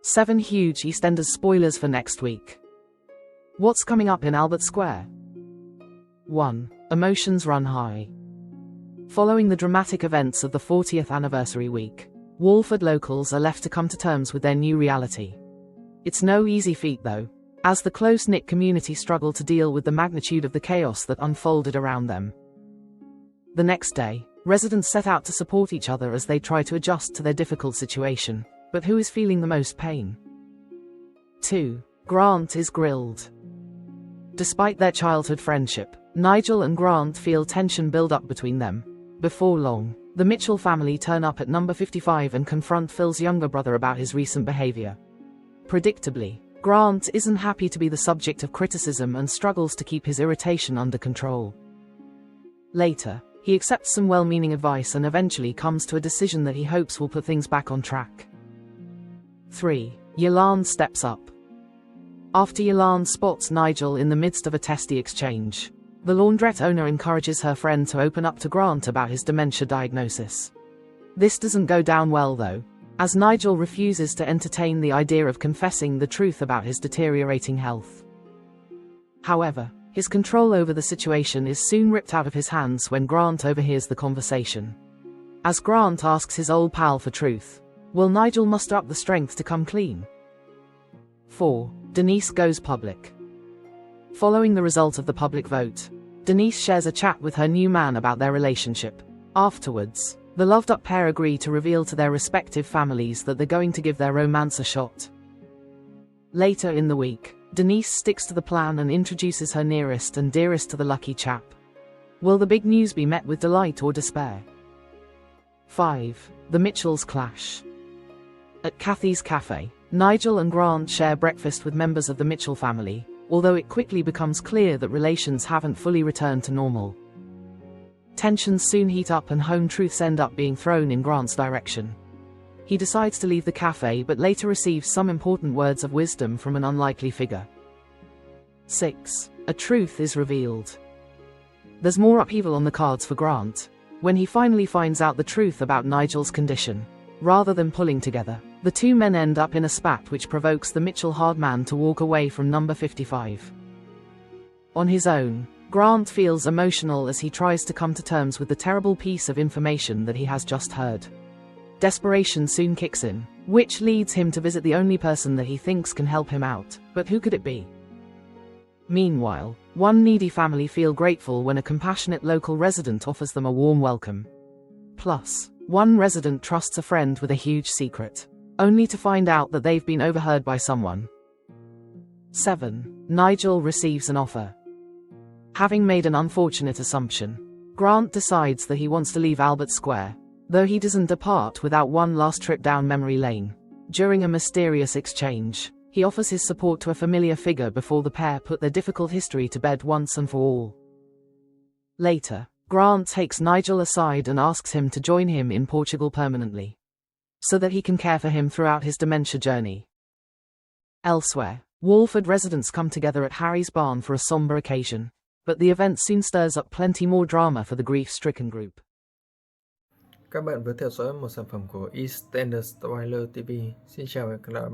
7 huge EastEnders spoilers for next week. What's coming up in Albert Square? 1. Emotions run high. Following the dramatic events of the 40th anniversary week, Walford locals are left to come to terms with their new reality. It's no easy feat though, as the close-knit community struggle to deal with the magnitude of the chaos that unfolded around them. The next day, residents set out to support each other as they try to adjust to their difficult situation. But who is feeling the most pain? 2. Grant is grilled. Despite their childhood friendship, Nigel and Grant feel tension build up between them. Before long, the Mitchell family turn up at number 55 and confront Phil's younger brother about his recent behavior. Predictably, Grant isn't happy to be the subject of criticism and struggles to keep his irritation under control. Later, he accepts some well-meaning advice and eventually comes to a decision that he hopes will put things back on track. 3. Yolande steps up. After Yolande spots Nigel in the midst of a testy exchange, the laundrette owner encourages her friend to open up to Grant about his dementia diagnosis. This doesn't go down well though, as Nigel refuses to entertain the idea of confessing the truth about his deteriorating health. However, his control over the situation is soon ripped out of his hands when Grant overhears the conversation. As Grant asks his old pal for truth, will Nigel muster up the strength to come clean? 4. Denise goes public. Following the result of the public vote, Denise shares a chat with her new man about their relationship. Afterwards, the loved-up pair agree to reveal to their respective families that they're going to give their romance a shot. Later in the week, Denise sticks to the plan and introduces her nearest and dearest to the lucky chap. Will the big news be met with delight or despair? 5. The Mitchells clash. At Kathy's cafe, Nigel and Grant share breakfast with members of the Mitchell family, although it quickly becomes clear that relations haven't fully returned to normal. Tensions soon heat up and home truths end up being thrown in Grant's direction. He decides to leave the cafe but later receives some important words of wisdom from an unlikely figure. 6. A truth is revealed. There's more upheaval on the cards for Grant when he finally finds out the truth about Nigel's condition. Rather than pulling together, the two men end up in a spat which provokes the Mitchell hard man to walk away from number 55. On his own, Grant feels emotional as he tries to come to terms with the terrible piece of information that he has just heard. Desperation soon kicks in, which leads him to visit the only person that he thinks can help him out, but who could it be? Meanwhile, one needy family feel grateful when a compassionate local resident offers them a warm welcome. Plus, one resident trusts a friend with a huge secret, only to find out that they've been overheard by someone. 7. Nigel receives an offer. Having made an unfortunate assumption, Grant decides that he wants to leave Albert Square, though he doesn't depart without one last trip down memory lane. During a mysterious exchange, he offers his support to a familiar figure before the pair put their difficult history to bed once and for all. Later, Grant takes Nigel aside and asks him to join him in Portugal permanently, so that he can care for him throughout his dementia journey. Elsewhere, Walford residents come together at Harry's barn for a somber occasion, but the event soon stirs up plenty more drama for the grief-stricken group. Các bạn vừa theo dõi một sản phẩm của EastEnders Spoiler TV. Xin chào và hẹn gặp lại bạn.